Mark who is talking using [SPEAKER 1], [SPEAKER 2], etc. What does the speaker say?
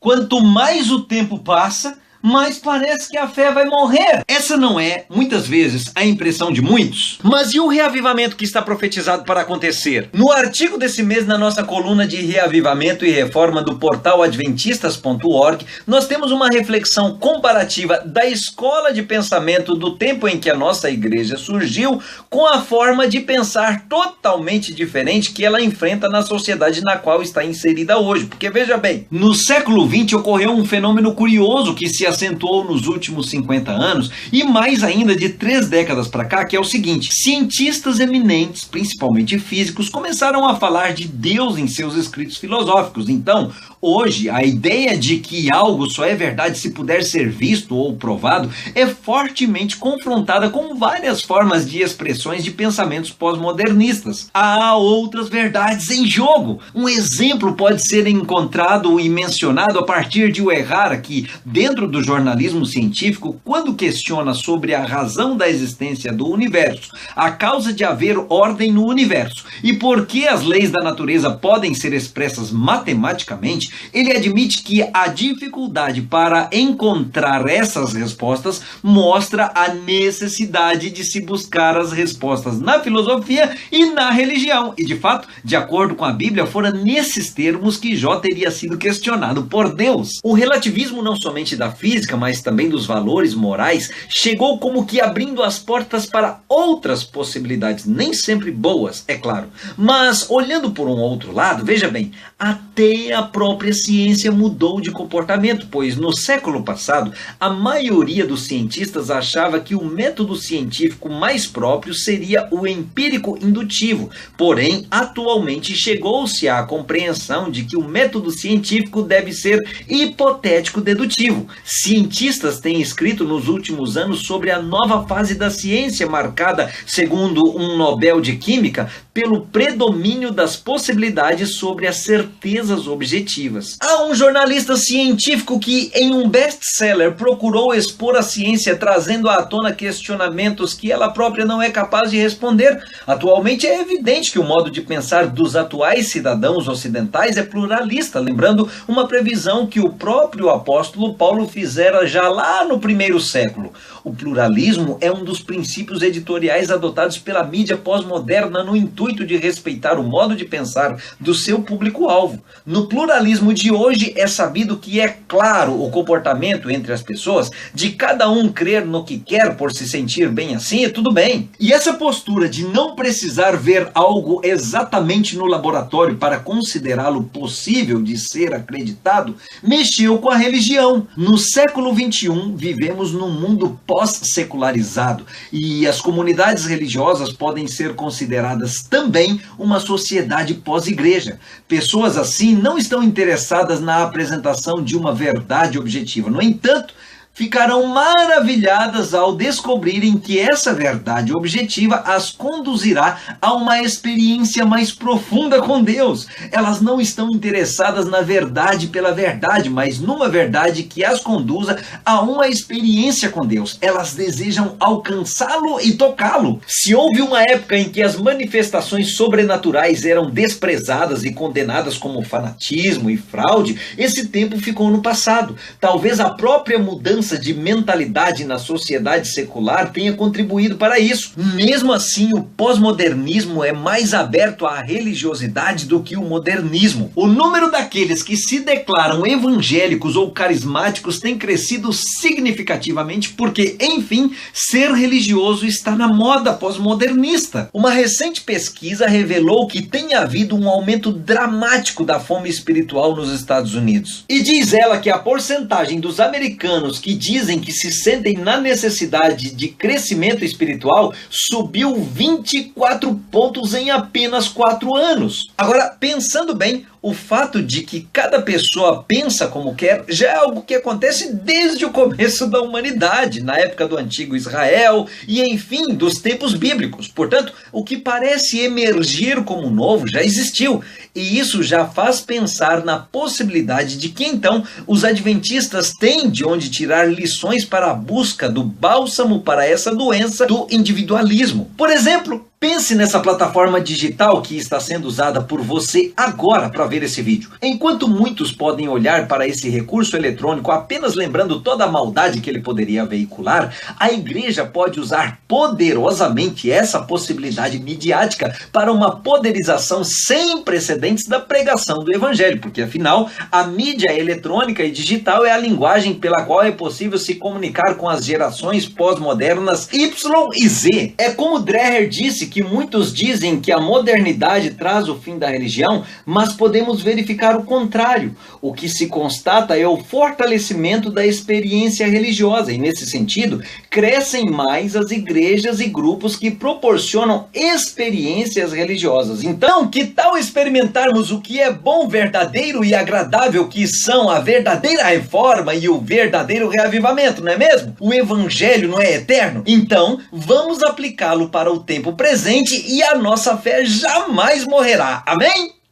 [SPEAKER 1] Quanto mais o tempo passa, mas parece que a fé vai morrer. Essa não é, muitas vezes, a impressão de muitos? Mas e o reavivamento que está profetizado para acontecer? No artigo desse mês, na nossa coluna de reavivamento e reforma do portal adventistas.org, nós temos uma reflexão comparativa da escola de pensamento do tempo em que a nossa igreja surgiu com a forma de pensar totalmente diferente que ela enfrenta na sociedade na qual está inserida hoje. Porque veja bem, no século XX ocorreu um fenômeno curioso que se acentuou nos últimos 50 anos e mais ainda de 3 décadas para cá, que é o seguinte: cientistas eminentes, principalmente físicos, começaram a falar de Deus em seus escritos filosóficos. Então, hoje, a ideia de que algo só é verdade se puder ser visto ou provado é fortemente confrontada com várias formas de expressões de pensamentos pós-modernistas. Há outras verdades em jogo. Um exemplo pode ser encontrado e mencionado a partir de Uehara, que, dentro do jornalismo científico, quando questiona sobre a razão da existência do universo, a causa de haver ordem no universo e por que as leis da natureza podem ser expressas matematicamente, ele admite que a dificuldade para encontrar essas respostas mostra a necessidade de se buscar as respostas na filosofia e na religião. E, de fato, de acordo com a Bíblia, fora nesses termos que Jó teria sido questionado por Deus. O relativismo não somente da física, mas também dos valores morais, chegou como que abrindo as portas para outras possibilidades, nem sempre boas, é claro. Mas, olhando por um outro lado, veja bem, até a própria ciência mudou de comportamento, pois no século passado, a maioria dos cientistas achava que o método científico mais próprio seria o empírico indutivo. Porém, atualmente chegou-se à compreensão de que o método científico deve ser hipotético dedutivo. Cientistas têm escrito nos últimos anos sobre a nova fase da ciência, marcada, segundo um Nobel de Química, pelo predomínio das possibilidades sobre as certezas objetivas. Há um jornalista científico que, em um best-seller, procurou expor a ciência, trazendo à tona questionamentos que ela própria não é capaz de responder. Atualmente é evidente que o modo de pensar dos atuais cidadãos ocidentais é pluralista, lembrando uma previsão que o próprio apóstolo Paulo fizera já lá no 1º século. O pluralismo é um dos princípios editoriais adotados pela mídia pós-moderna no intuito de respeitar o modo de pensar do seu público-alvo. No pluralismo de hoje é sabido que é claro o comportamento entre as pessoas, de cada um crer no que quer por se sentir bem assim, e tudo bem. E essa postura de não precisar ver algo exatamente no laboratório para considerá-lo possível de ser acreditado, mexeu com a religião. No século XXI, vivemos num mundo pós-secularizado e as comunidades religiosas podem ser consideradas também uma sociedade pós-igreja. Pessoas assim não estão interessadas na apresentação de uma verdade objetiva. No entanto, ficarão maravilhadas ao descobrirem que essa verdade objetiva as conduzirá a uma experiência mais profunda com Deus. Elas não estão interessadas na verdade pela verdade, mas numa verdade que as conduza a uma experiência com Deus. Elas desejam alcançá-lo e tocá-lo. Se houve uma época em que as manifestações sobrenaturais eram desprezadas e condenadas como fanatismo e fraude, esse tempo ficou no passado. Talvez a própria mudança de mentalidade na sociedade secular tenha contribuído para isso. Mesmo assim, o pós-modernismo é mais aberto à religiosidade do que o modernismo. O número daqueles que se declaram evangélicos ou carismáticos tem crescido significativamente porque, enfim, ser religioso está na moda pós-modernista. Uma recente pesquisa revelou que tem havido um aumento dramático da fome espiritual nos Estados Unidos. E diz ela que a porcentagem dos americanos que dizem que se sentem na necessidade de crescimento espiritual subiu 24 pontos em apenas 4 anos. Agora, pensando bem, o fato de que cada pessoa pensa como quer já é algo que acontece desde o começo da humanidade, na época do antigo Israel e, enfim, dos tempos bíblicos. Portanto, o que parece emergir como novo já existiu. E isso já faz pensar na possibilidade de que, então, os adventistas têm de onde tirar lições para a busca do bálsamo para essa doença do individualismo. Por exemplo, Pense nessa plataforma digital que está sendo usada por você agora para ver esse vídeo. Enquanto muitos podem olhar para esse recurso eletrônico apenas lembrando toda a maldade que ele poderia veicular, a igreja pode usar poderosamente essa possibilidade midiática para uma poderização sem precedentes da pregação do evangelho, porque afinal a mídia eletrônica e digital é a linguagem pela qual é possível se comunicar com as gerações pós-modernas Y e Z. É como Dreher disse que muitos dizem que a modernidade traz o fim da religião, mas podemos verificar o contrário. O que se constata é o fortalecimento da experiência religiosa e, nesse sentido, crescem mais as igrejas e grupos que proporcionam experiências religiosas. Então, que tal experimentarmos o que é bom, verdadeiro e agradável, que são a verdadeira reforma e o verdadeiro reavivamento, não é mesmo? O evangelho não é eterno? Então, vamos aplicá-lo para o tempo presente e a nossa fé jamais morrerá. Amém?